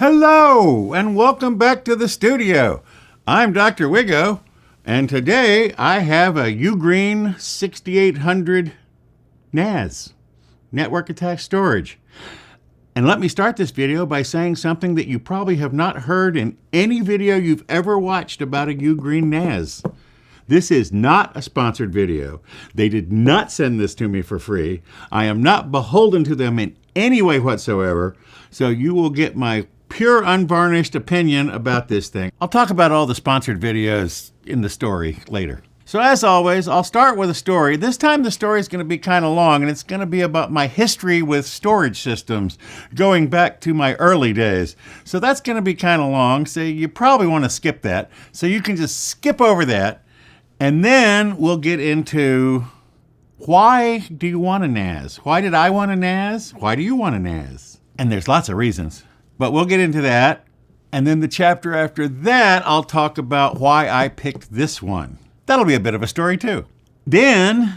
Hello, and welcome back to the studio. I'm Dr. Wiggo, and today I have a Ugreen 6800 NAS, Network Attached Storage. And let me start this video by saying something that you probably have not heard in any video you've ever watched about a Ugreen NAS. This is not a sponsored video. They did not send this to me for free. I am not beholden to them in any way whatsoever, so you will get my pure, unvarnished opinion about this thing. I'll talk about all the sponsored videos in the story later. So as always, I'll start with a story. This time the story is going to be kind of long, and it's going to be about my history with storage systems, going back to my early days. So that's going to be kind of long, so you probably want to skip that. So you can just skip over that, and then we'll get into why do you want a NAS? Why did I want a NAS? Why do you want a NAS? And there's lots of reasons. But we'll get into that. And then the chapter after that, I'll talk about why I picked this one. That'll be a bit of a story too. Then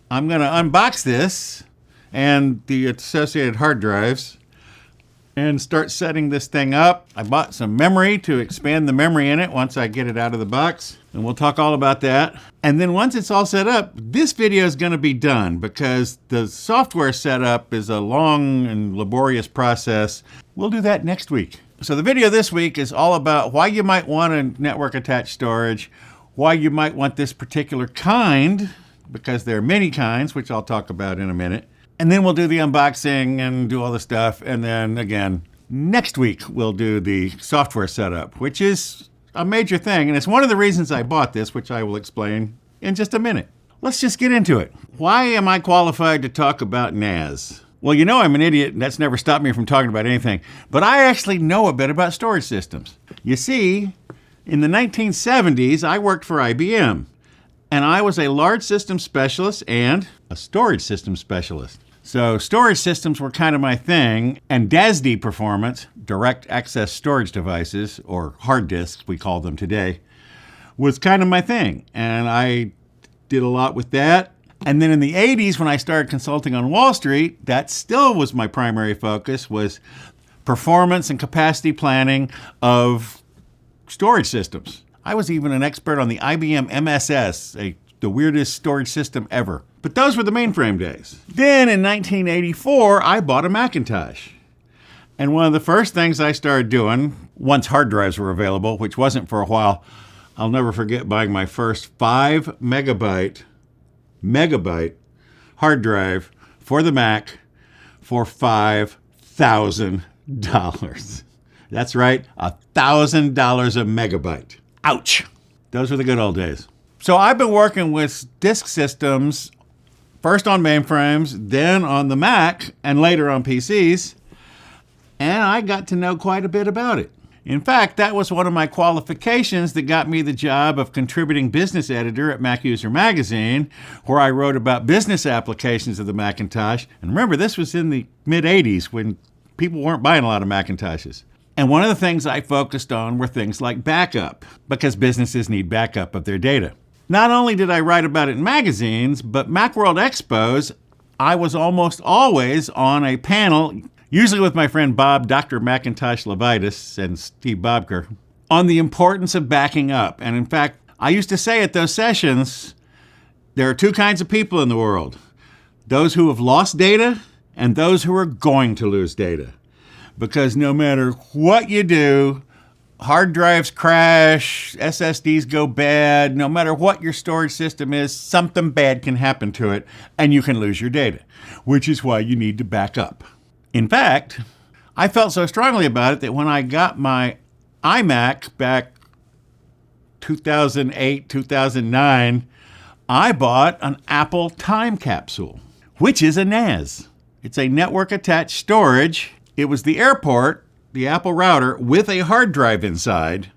I'm going to unbox this and the associated hard drives and start setting this thing up. I bought some memory to expand the memory in it once I get it out of the box. And we'll talk all about that. And then once it's all set up, this video is going to be done because the software setup is a long and laborious process. We'll do that next week. So the video this week is all about why you might want a network attached storage, why you might want this particular kind, because there are many kinds, which I'll talk about in a minute. And then we'll do the unboxing and do all the stuff. And then again, next week we'll do the software setup, which is a major thing. And it's one of the reasons I bought this, which I will explain in just a minute. Let's just get into it. Why am I qualified to talk about NAS? Well, you know I'm an idiot, and that's never stopped me from talking about anything. But I actually know a bit about storage systems. You see, in the 1970s, I worked for IBM. And I was a large system specialist and a storage system specialist. So storage systems were kind of my thing, and DASD performance, direct access storage devices, or hard disks, we call them today, was kind of my thing. And I did a lot with that. And then in the 80s, when I started consulting on Wall Street, that still was my primary focus, was performance and capacity planning of storage systems. I was even an expert on the IBM MSS, the weirdest storage system ever. But those were the mainframe days. Then in 1984, I bought a Macintosh. And one of the first things I started doing, once hard drives were available, which wasn't for a while, I'll never forget buying my first 5 megabyte hard drive for the Mac for $5,000. That's right, $1,000 a megabyte. Ouch. Those were the good old days. So I've been working with disk systems, first on mainframes, then on the Mac, and later on PCs, and I got to know quite a bit about it. In fact, that was one of my qualifications that got me the job of contributing business editor at Mac User Magazine, where I wrote about business applications of the Macintosh. And remember, this was in the mid-'80s when people weren't buying a lot of Macintoshes. And one of the things I focused on were things like backup, because businesses need backup of their data. Not only did I write about it in magazines, but Macworld Expos, I was almost always on a panel, usually with my friend Bob, Dr. Macintosh Levitas, and Steve Bobker, on the importance of backing up. And in fact, I used to say at those sessions, there are two kinds of people in the world. Those who have lost data and those who are going to lose data. Because no matter what you do, hard drives crash, SSDs go bad, no matter what your storage system is, something bad can happen to it and you can lose your data, which is why you need to back up. In fact, I felt so strongly about it that when I got my iMac back 2008, 2009, I bought an Apple time capsule, which is a NAS. It's a network attached storage. It was the airport, the Apple router, with a hard drive inside,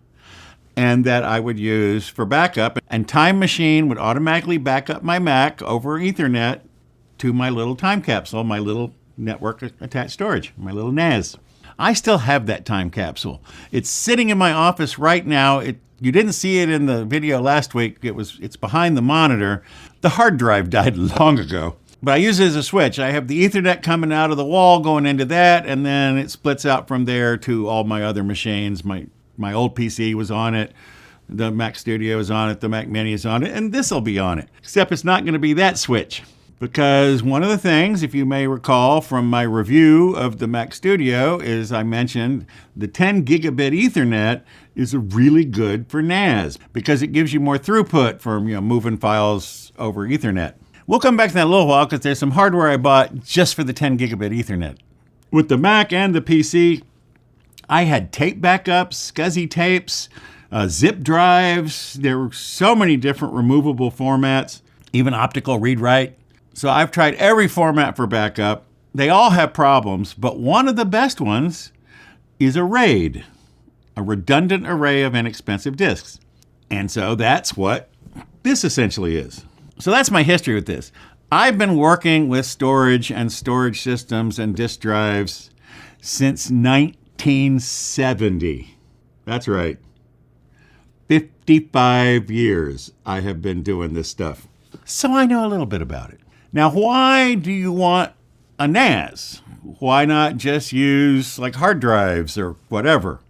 and that I would use for backup. And Time Machine would automatically back up my Mac over Ethernet to my little time capsule, my little network attached storage, my little NAS. I still have that time capsule. It's sitting in my office right now. You didn't see it in the video last week. It's behind the monitor. The hard drive died long ago. But I use it as a switch. I have the Ethernet coming out of the wall going into that, and then it splits out from there to all my other machines. My old PC was on it. The Mac Studio is on it. The Mac Mini is on it. And this will be on it. Except it's not going to be that switch. Because one of the things, if you may recall from my review of the Mac Studio, is I mentioned the 10 gigabit Ethernet is really good for NAS because it gives you more throughput for moving files over Ethernet. We'll come back to that in a little while because there's some hardware I bought just for the 10 gigabit Ethernet. With the Mac and the PC, I had tape backups, SCSI tapes, zip drives. There were so many different removable formats, even optical read-write. So I've tried every format for backup. They all have problems, but one of the best ones is a RAID, a redundant array of inexpensive disks. And so that's what this essentially is. So that's my history with this. I've been working with storage and storage systems and disk drives since 1970. That's right. 55 years I have been doing this stuff. So I know a little bit about it. Now, why do you want a NAS? Why not just use like hard drives or whatever?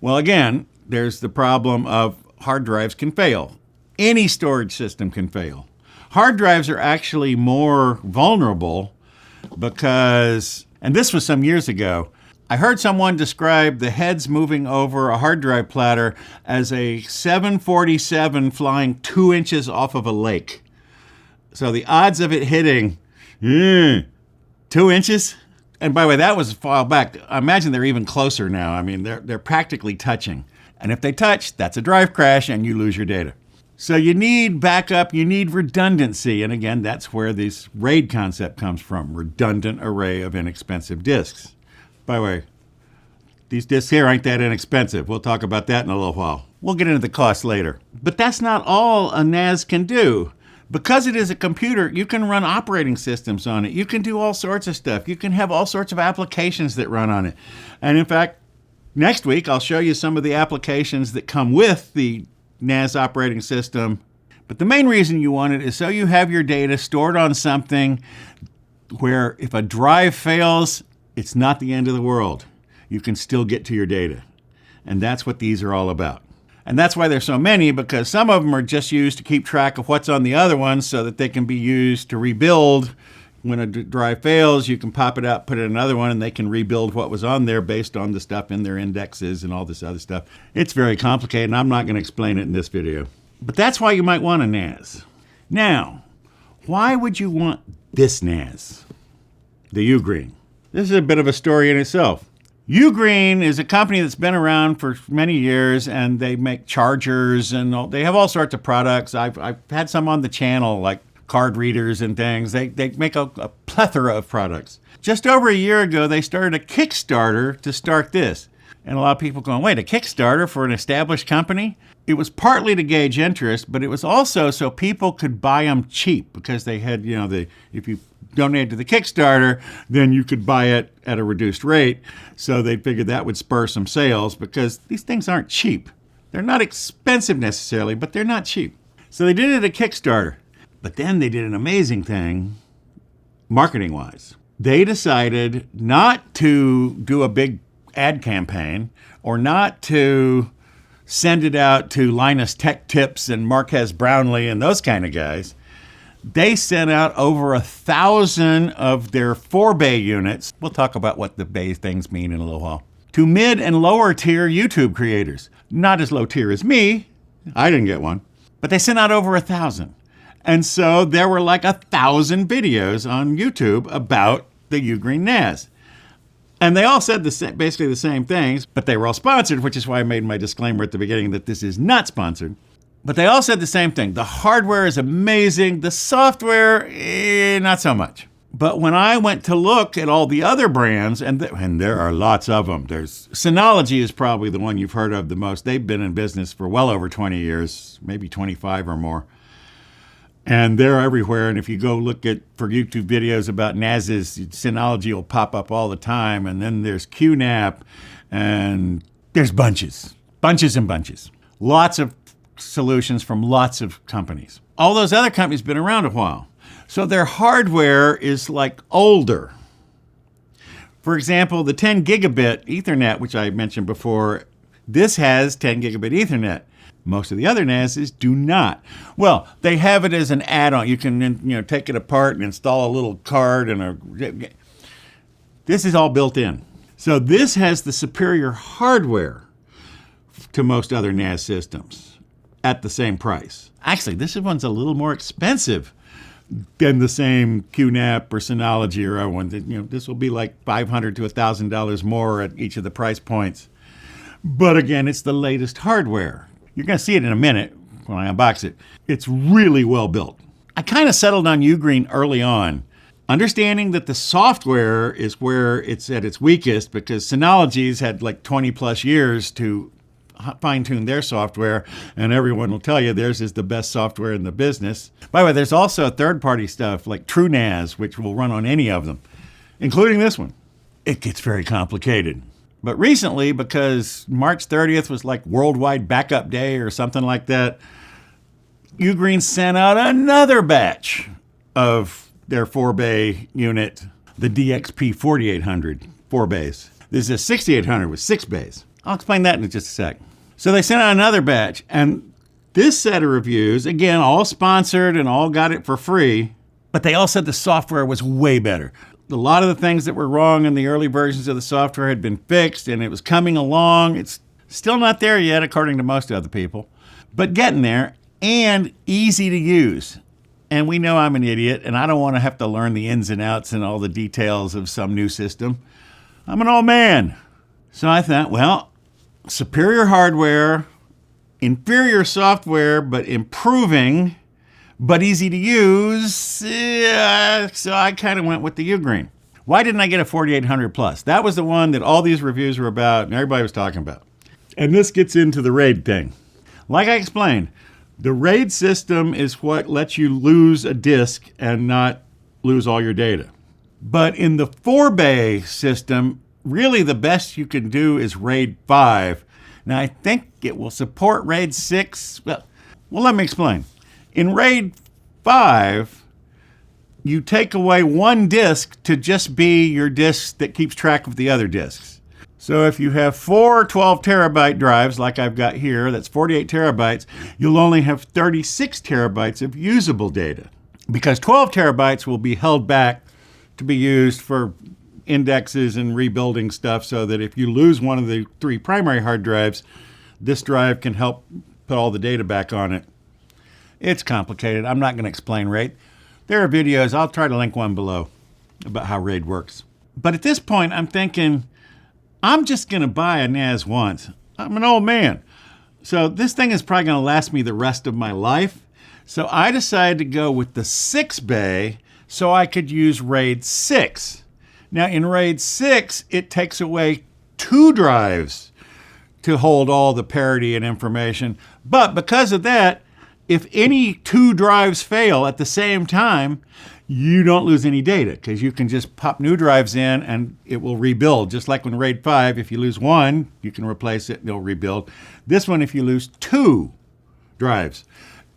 Well, again, there's the problem of hard drives can fail. Any storage system can fail. Hard drives are actually more vulnerable because, and this was some years ago, I heard someone describe the heads moving over a hard drive platter as a 747 flying 2 inches off of a lake. So the odds of it hitting 2 inches, and by the way, that was a while back. I imagine they're even closer now. I mean, they're practically touching. And if they touch, that's a drive crash and you lose your data. So you need backup, you need redundancy. And again, that's where this RAID concept comes from, redundant array of inexpensive disks. By the way, these disks here aren't that inexpensive. We'll talk about that in a little while. We'll get into the cost later. But that's not all a NAS can do. Because it is a computer, you can run operating systems on it. You can do all sorts of stuff. You can have all sorts of applications that run on it. And in fact, next week, I'll show you some of the applications that come with the NAS operating system. But the main reason you want it is so you have your data stored on something where if a drive fails, it's not the end of the world. You can still get to your data. And that's what these are all about. And that's why there's so many, because some of them are just used to keep track of what's on the other ones so that they can be used to rebuild. When a drive fails, you can pop it out, put it in another one, and they can rebuild what was on there based on the stuff in their indexes and all this other stuff. It's very complicated, and I'm not going to explain it in this video. But that's why you might want a NAS. Now, why would you want this NAS? The Ugreen. This is a bit of a story in itself. Ugreen is a company that's been around for many years, and they make chargers, and they have all sorts of products. I've had some on the channel, like card readers and things. They make a plethora of products. Just over a year ago, they started a Kickstarter to start this. And a lot of people going, wait, a Kickstarter for an established company? It was partly to gauge interest, but it was also so people could buy them cheap because they had, if you donate to the Kickstarter, then you could buy it at a reduced rate. So they figured that would spur some sales because these things aren't cheap. They're not expensive necessarily, but they're not cheap. So they did it at Kickstarter. But then they did an amazing thing, marketing-wise. They decided not to do a big ad campaign or not to send it out to Linus Tech Tips and Marquez Brownlee and those kind of guys. They sent out over 1,000 of their 4-bay units. We'll talk about what the bay things mean in a little while. To mid and lower tier YouTube creators. Not as low tier as me. I didn't get one. But they sent out over 1,000. And so there were like 1,000 videos on YouTube about the Ugreen NAS. And they all said basically the same things, but they were all sponsored, which is why I made my disclaimer at the beginning that this is not sponsored. But they all said the same thing. The hardware is amazing. The software, not so much. But when I went to look at all the other brands, and there are lots of them. There's Synology is probably the one you've heard of the most. They've been in business for well over 20 years, maybe 25 or more. And they're everywhere. And if you go look for YouTube videos about NASes, Synology will pop up all the time. And then there's QNAP, and there's bunches and bunches. Lots of solutions from lots of companies. All those other companies have been around a while. So their hardware is like older. For example, the 10 gigabit Ethernet, which I mentioned before, this has 10 gigabit Ethernet. Most of the other NASs do not. Well, they have it as an add-on. You can take it apart and install a little card and this is all built in. So this has the superior hardware to most other NAS systems at the same price. Actually, this one's a little more expensive than the same QNAP or Synology or other one. This will be like $500 to $1,000 more at each of the price points. But again, it's the latest hardware. You're going to see it in a minute when I unbox it. It's really well built. I kind of settled on Ugreen early on, understanding that the software is where it's at its weakest because Synology's had like 20 plus years to fine-tune their software, and everyone will tell you theirs is the best software in the business. By the way, there's also third-party stuff like TrueNAS, which will run on any of them, including this one. It gets very complicated. But recently, because March 30th was like Worldwide Backup Day or something like that, Ugreen sent out another batch of their 4-bay unit, the DXP6800, 4 bays. This is a 6800 with 6 bays. I'll explain that in just a sec. So they sent out another batch, and this set of reviews, again, all sponsored and all got it for free, but they all said the software was way better. A lot of the things that were wrong in the early versions of the software had been fixed, and it was coming along. It's still not there yet, according to most other people, but getting there and easy to use. And we know I'm an idiot, and I don't want to have to learn the ins and outs and all the details of some new system. I'm an old man. So I thought, well, superior hardware, inferior software, but improving, but easy to use. So I kind of went with the Ugreen. Why didn't I get a 4800 Plus? That was the one that all these reviews were about and everybody was talking about. And this gets into the RAID thing. Like I explained, the RAID system is what lets you lose a disk and not lose all your data. But in the 4-bay system, really the best you can do is RAID 5. Now I think it will support RAID 6. Well, let me explain. In RAID 5, you take away one disk to just be your disk that keeps track of the other disks. So if you have 4 12 terabyte drives like I've got here, that's 48 terabytes, you'll only have 36 terabytes of usable data because 12 terabytes will be held back to be used for indexes and rebuilding stuff so that if you lose one of the 3 primary hard drives, this drive can help put all the data back on it. It's complicated. I'm not going to explain RAID. There are videos, I'll try to link one below, about how RAID works. But at this point, I'm thinking, I'm just going to buy a NAS once. I'm an old man. So this thing is probably going to last me the rest of my life. So I decided to go with the 6-bay so I could use RAID 6. Now in RAID 6, it takes away 2 drives to hold all the parity and information. But because of that, if any 2 drives fail at the same time, you don't lose any data because you can just pop new drives in and it will rebuild. Just like when RAID 5, if you lose 1, you can replace it and it'll rebuild. This one, if you lose 2 drives,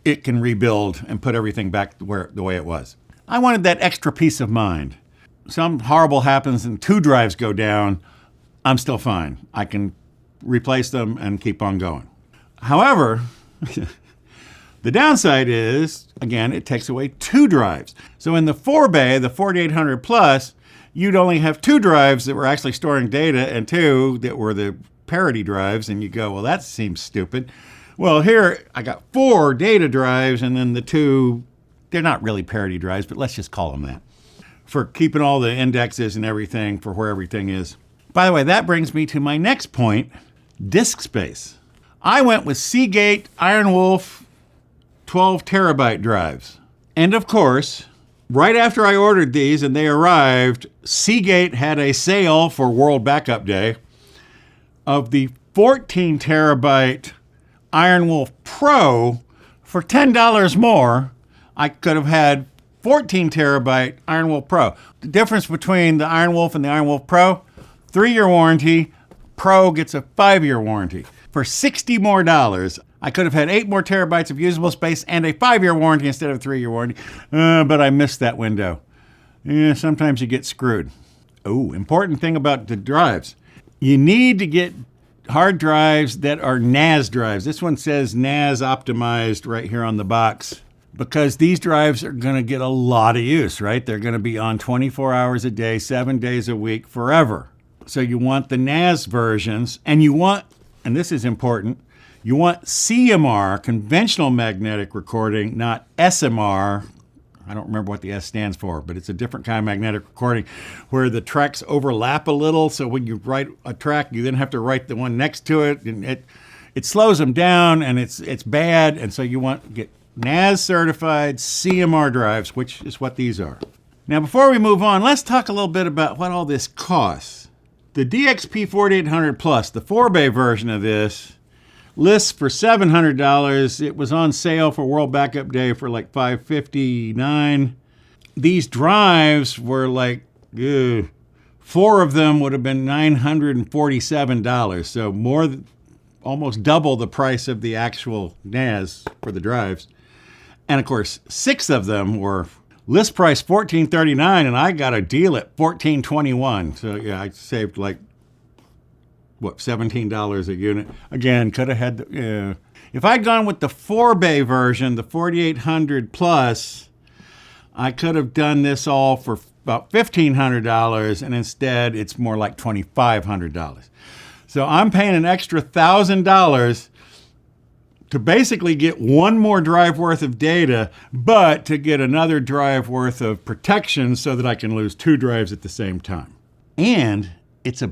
it can rebuild and put everything back the way it was. I wanted that extra peace of mind. Some horrible happens and 2 drives go down, I'm still fine. I can replace them and keep on going. However, the downside is, again, it takes away 2 drives. So in the 4-bay, the 4800 Plus, you'd only have 2 drives that were actually storing data and 2 that were the parity drives. And you go, well, that seems stupid. Well, here I got 4 data drives and then the 2, they're not really parity drives, but let's just call them that, for keeping all the indexes and everything for where everything is. By the way, that brings me to my next point, disk space. I went with Seagate Iron Wolf 12 terabyte drives. And of course, right after I ordered these and they arrived, Seagate had a sale for World Backup Day of the 14 terabyte Iron Wolf Pro for $10 more. I could have had 14 terabyte Iron Wolf Pro. The difference between the Iron Wolf and the Iron Wolf Pro, 3-year warranty. Pro gets a 5-year warranty. For $60 more, I could have had 8 more terabytes of usable space and a 5-year warranty instead of a 3-year warranty, but I missed that window. Yeah, sometimes you get screwed. Oh, important thing about the drives. You need to get hard drives that are NAS drives. This one says NAS optimized right here on the box, because these drives are going to get a lot of use, right? They're going to be on 24 hours a day, 7 days a week, forever. So you want the NAS versions, and you want, and this is important, you want CMR, conventional magnetic recording, not SMR. I don't remember what the S stands for, but it's a different kind of magnetic recording where the tracks overlap a little. So when you write a track, you then have to write the one next to it, and it slows them down, and it's bad. And so you want to get NAS certified CMR drives, which is what these are. Now, before we move on, let's talk a little bit about what all this costs. The DXP6800 Plus, the 4-bay version of this, lists for $700. It was on sale for World Backup Day for like $559. These drives were like, 4 of them would have been $947. So almost double the price of the actual NAS for the drives. And of course, 6 of them were list price $1439, and I got a deal at $1421. So yeah, I saved like, $17 a unit. Again, could have had if I'd gone with the 4-bay version, the 4800 Plus, I could have done this all for about $1,500, and instead it's more like $2,500. So I'm paying an extra $1,000 to basically get 1 more drive worth of data, but to get another drive worth of protection so that I can lose 2 drives at the same time. And it's a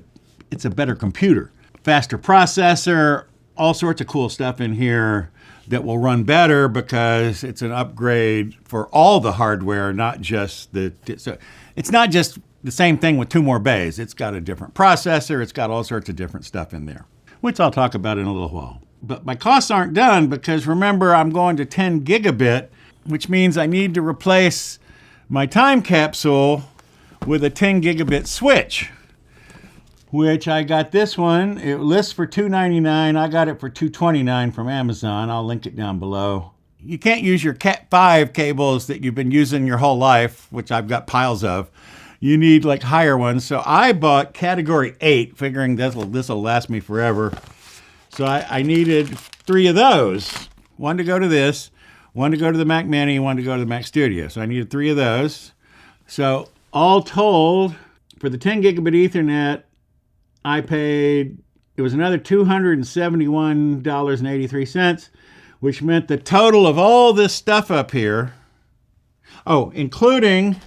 better computer, faster processor, all sorts of cool stuff in here that will run better because it's an upgrade for all the hardware, not just so it's not just the same thing with 2 more bays. It's got a different processor. It's got all sorts of different stuff in there, which I'll talk about in a little while. But my costs aren't done because remember, I'm going to 10 gigabit, which means I need to replace my time capsule with a 10 gigabit switch, which I got this one. It lists for $299. I got it for $229 from Amazon. I'll link it down below. You can't use your Cat 5 cables that you've been using your whole life, which I've got piles of. You need like higher ones. So I bought category 8, figuring this will last me forever. So I needed 3 of those. 1 to go to this, 1 to go to the Mac Mini, 1 to go to the Mac Studio. So I needed 3 of those. So all told, for the 10 gigabit Ethernet, I paid, it was another $271.83, which meant the total of all this stuff up here, including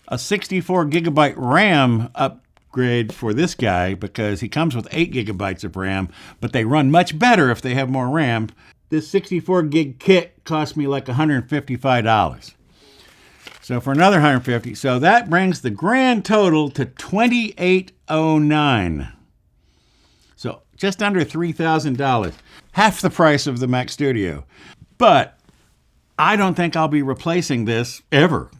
a 64 gigabyte RAM upgrade for this guy, because he comes with 8 gigabytes of RAM, but they run much better if they have more RAM. This 64 gig kit cost me like $155. So for another $150, so that brings the grand total to $2,809. So just under $3,000, half the price of the Mac Studio. But I don't think I'll be replacing this ever.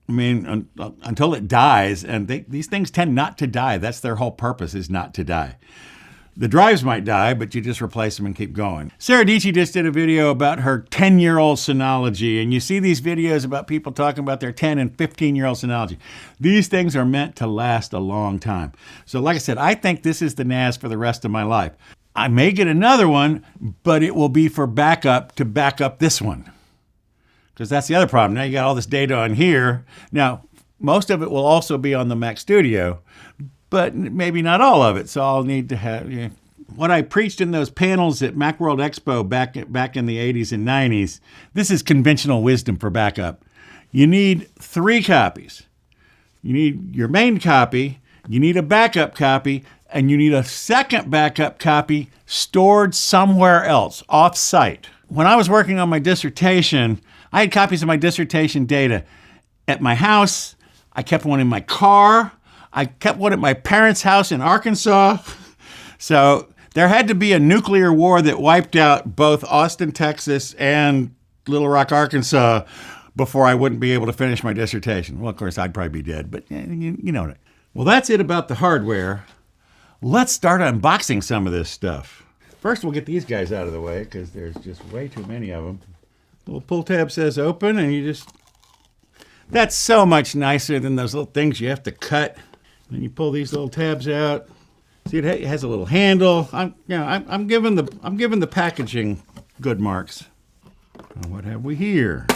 I mean, until it dies, and these things tend not to die. That's their whole purpose, is not to die. The drives might die, but you just replace them and keep going. Sarah Dietschy just did a video about her 10-year-old Synology, and you see these videos about people talking about their 10 and 15-year-old Synology. These things are meant to last a long time. So like I said, I think this is the NAS for the rest of my life. I may get another one, but it will be for backup to back up this one. Because that's the other problem. Now you got all this data on here. Now, most of it will also be on the Mac Studio, but maybe not all of it. So I'll need to have what I preached in those panels at Macworld Expo back in the 80s and 90s. This is conventional wisdom for backup. You need 3 copies. You need your main copy, you need a backup copy, and you need a second backup copy stored somewhere else, off-site. When I was working on my dissertation, I had copies of my dissertation data at my house. I kept one in my car. I kept one at my parents' house in Arkansas. So there had to be a nuclear war that wiped out both Austin, Texas, and Little Rock, Arkansas, before I wouldn't be able to finish my dissertation. Well, of course, I'd probably be dead, but you know it. Well, that's it about the hardware. Let's start unboxing some of this stuff. First, we'll get these guys out of the way because there's just way too many of them. The little pull tab says open, and you just... That's so much nicer than those little things you have to cut. Then you pull these little tabs out. See, it has a little handle. I'm giving the packaging good marks. What have we here?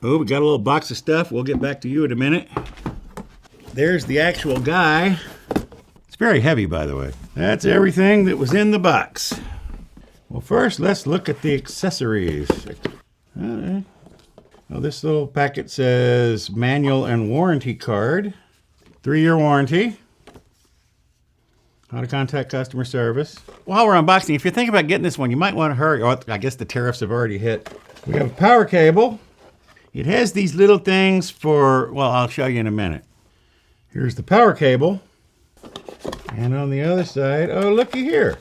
Oh, we got a little box of stuff. We'll get back to you in a minute. There's the actual guy. It's very heavy, by the way. That's everything that was in the box. Well, first, let's look at the accessories. Oh, this little packet says manual and warranty card. 3-year warranty. How to contact customer service. While we're unboxing, if you're thinking about getting this one, you might want to hurry. Oh, I guess the tariffs have already hit. We have a power cable. It has these little things for, well, I'll show you in a minute. Here's the power cable. And on the other side, oh, looky here.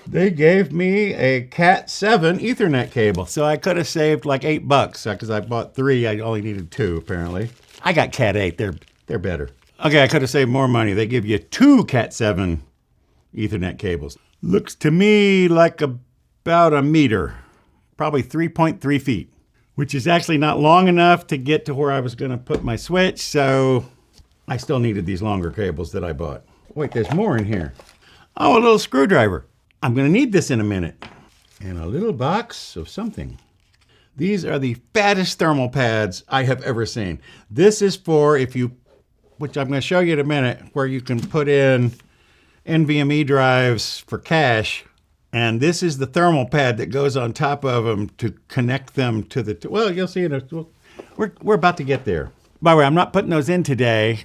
They gave me a Cat 7 Ethernet cable. So I could have saved like $8 because I bought 3. I only needed 2, apparently. I got Cat 8. They're better. Okay, I could have saved more money. They give you 2 Cat 7 Ethernet cables. Looks to me like about a meter. Probably 3.3 feet. Which is actually not long enough to get to where I was going to put my switch, so I still needed these longer cables that I bought. Wait, there's more in here. Oh, a little screwdriver. I'm going to need this in a minute. And a little box of something. These are the fattest thermal pads I have ever seen. This is for if you, which I'm going to show you in a minute, where you can put in NVMe drives for cache. And this is the thermal pad that goes on top of them to connect them to the, well, you'll see in a, we're about to get there. By the way, I'm not putting those in today.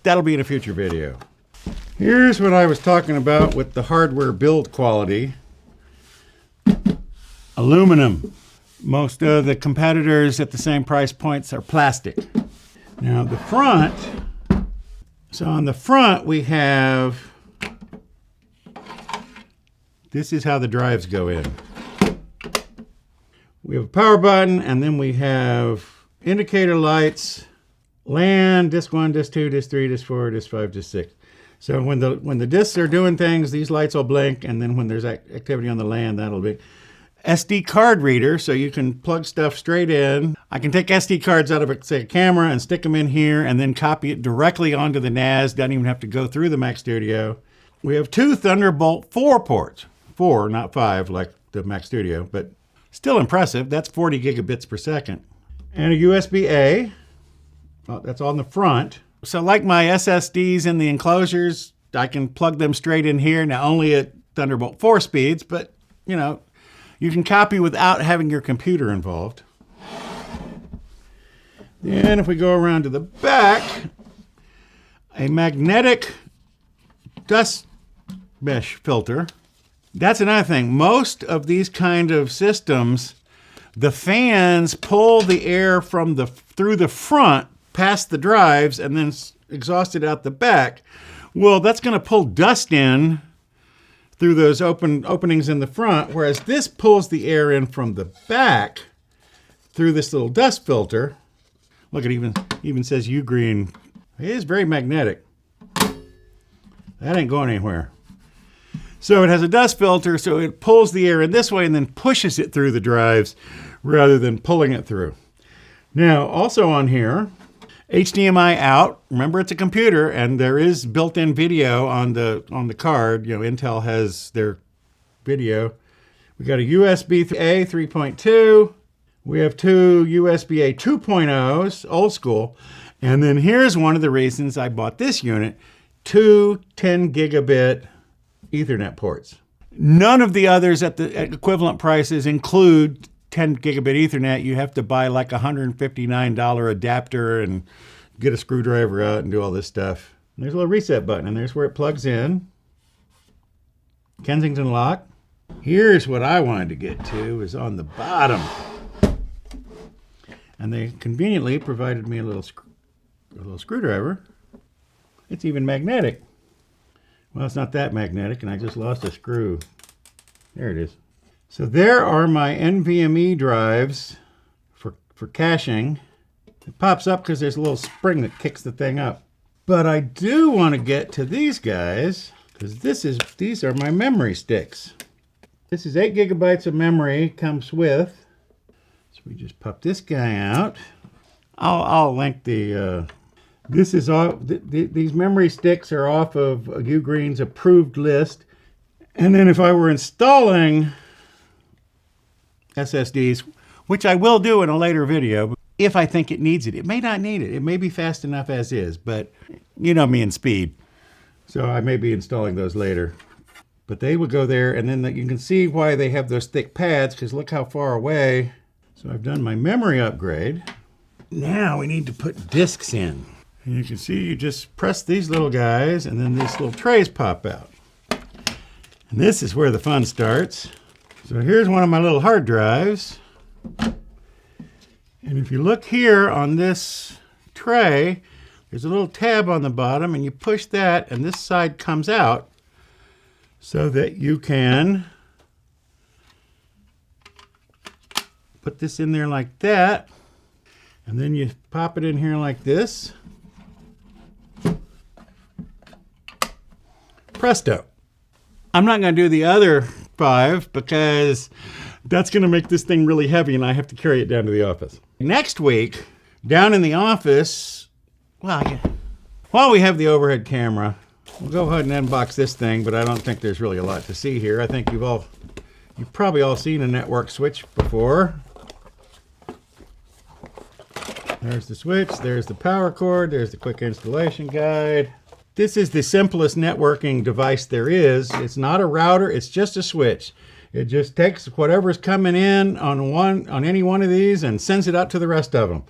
That'll be in a future video. Here's what I was talking about with the hardware build quality. Aluminum. Most of the competitors at the same price points are plastic. Now the front, so on the front we have, this is how the drives go in. We have a power button, and then we have indicator lights, LAN, disk 1, disk 2, disk 3, disk 4, disk 5, disk 6. So when the disks are doing things, these lights will blink, and then when there's activity on the LAN, that'll be. SD card reader, so you can plug stuff straight in. I can take SD cards out of, say, a camera and stick them in here, and then copy it directly onto the NAS. Doesn't even have to go through the Mac Studio. We have 2 Thunderbolt 4 ports. 4, not 5, like the Mac Studio, but still impressive. That's 40 gigabits per second. And a USB-A. Oh, that's on the front. So like my SSDs in the enclosures, I can plug them straight in here. Now only at Thunderbolt 4 speeds, but you know, you can copy without having your computer involved. Then if we go around to the back, a magnetic dust mesh filter. That's another thing. Most of these kind of systems, the fans pull the air from through the front past the drives and then exhaust it out the back. Well, that's going to pull dust in through those openings in the front, whereas this pulls the air in from the back through this little dust filter. Look, it even says Ugreen. It is very magnetic. That ain't going anywhere. So it has a dust filter, so it pulls the air in this way and then pushes it through the drives rather than pulling it through. Now, also on here, HDMI out. Remember, it's a computer, and there is built-in video on the card. You know, Intel has their video. We got a USB-A 3.2. We have 2 USB-A 2.0s, old school. And then here's one of the reasons I bought this unit, 2 10 gigabit Ethernet ports. None of the others at equivalent prices include 10 gigabit Ethernet. You have to buy like a $159 adapter and get a screwdriver out and do all this stuff. And there's a little reset button, and there's where it plugs in. Kensington lock. Here's what I wanted to get to, is on the bottom. And they conveniently provided me a little screwdriver. It's even magnetic. Well, it's not that magnetic, and I just lost a screw. There it is. So there are my NVMe drives for caching. It pops up because there's a little spring that kicks the thing up. But I do want to get to these guys, because these are my memory sticks. This is 8 gigabytes of memory comes with. So we just pop this guy out. I'll link the. This is off. These memory sticks are off of Ugreen's approved list. And then if I were installing SSDs, which I will do in a later video, if I think it needs it. It may not need it. It may be fast enough as is, but you know me and speed. So I may be installing those later. But they would go there, and then you can see why they have those thick pads, because look how far away. So I've done my memory upgrade. Now we need to put disks in. And you can see you just press these little guys, and then these little trays pop out. And this is where the fun starts. So here's one of my little hard drives. And if you look here on this tray, there's a little tab on the bottom, and you push that, and this side comes out so that you can put this in there like that. And then you pop it in here like this. Presto. I'm not going to do the other 5 because that's going to make this thing really heavy and I have to carry it down to the office. Next week, down in the office, while we have the overhead camera, we'll go ahead and unbox this thing, but I don't think there's really a lot to see here. I think you've probably all seen a network switch before. There's the switch, there's the power cord, there's the quick installation guide. This is the simplest networking device there is. It's not a router, it's just a switch. It just takes whatever's coming in on any one of these and sends it out to the rest of them.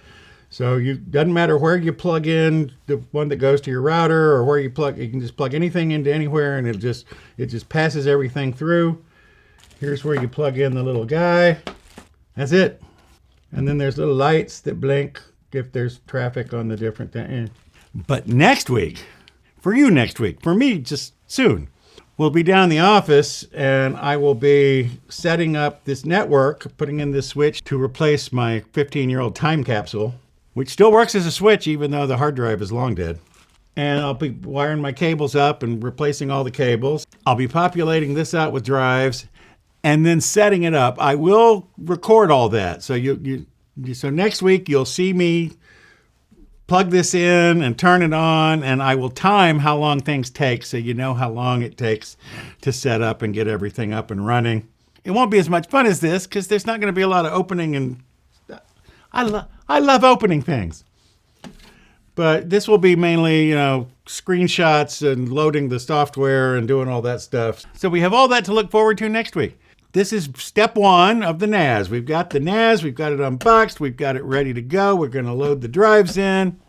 So doesn't matter where you plug in the one that goes to your router or where you can just plug anything into anywhere, and it just passes everything through. Here's where you plug in the little guy. That's it. And then there's little lights that blink if there's traffic on the different thing. But next week, for me just soon, we'll be down in the office and I will be setting up this network, putting in this switch to replace my 15-year-old time capsule, which still works as a switch even though the hard drive is long dead. And I'll be wiring my cables up and replacing all the cables. I'll be populating this out with drives and then setting it up. I will record all that. So so next week you'll see me plug this in and turn it on, and I will time how long things take so you know how long it takes to set up and get everything up and running. It won't be as much fun as this because there's not going to be a lot of opening, and I love opening things. But this will be mainly, screenshots and loading the software and doing all that stuff. So we have all that to look forward to next week. This is step 1 of the NAS. We've got the NAS, we've got it unboxed, we've got it ready to go. We're going to load the drives in,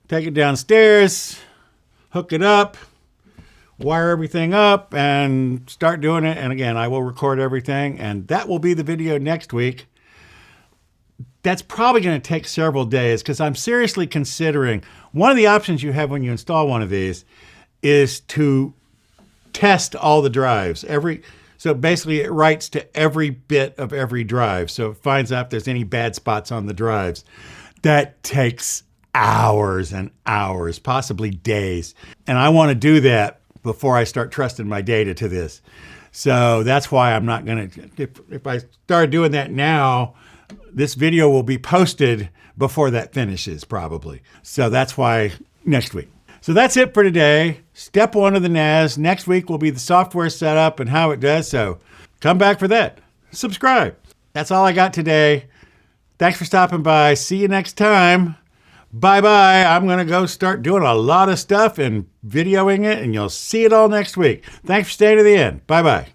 take it downstairs, hook it up, wire everything up, and start doing it. And again, I will record everything, and that will be the video next week. That's probably going to take several days because I'm seriously considering, one of the options you have when you install one of these is to test all the drives. So basically it writes to every bit of every drive. So it finds out if there's any bad spots on the drives. That takes hours and hours, possibly days. And I want to do that before I start trusting my data to this. So that's why I'm not going to, if I start doing that now, this video will be posted before that finishes probably. So that's why next week. So that's it for today. Step 1 of the NAS. Next week will be the software setup and how it does. So come back for that. Subscribe. That's all I got today. Thanks for stopping by. See you next time. Bye-bye. I'm going to go start doing a lot of stuff and videoing it, and you'll see it all next week. Thanks for staying to the end. Bye-bye.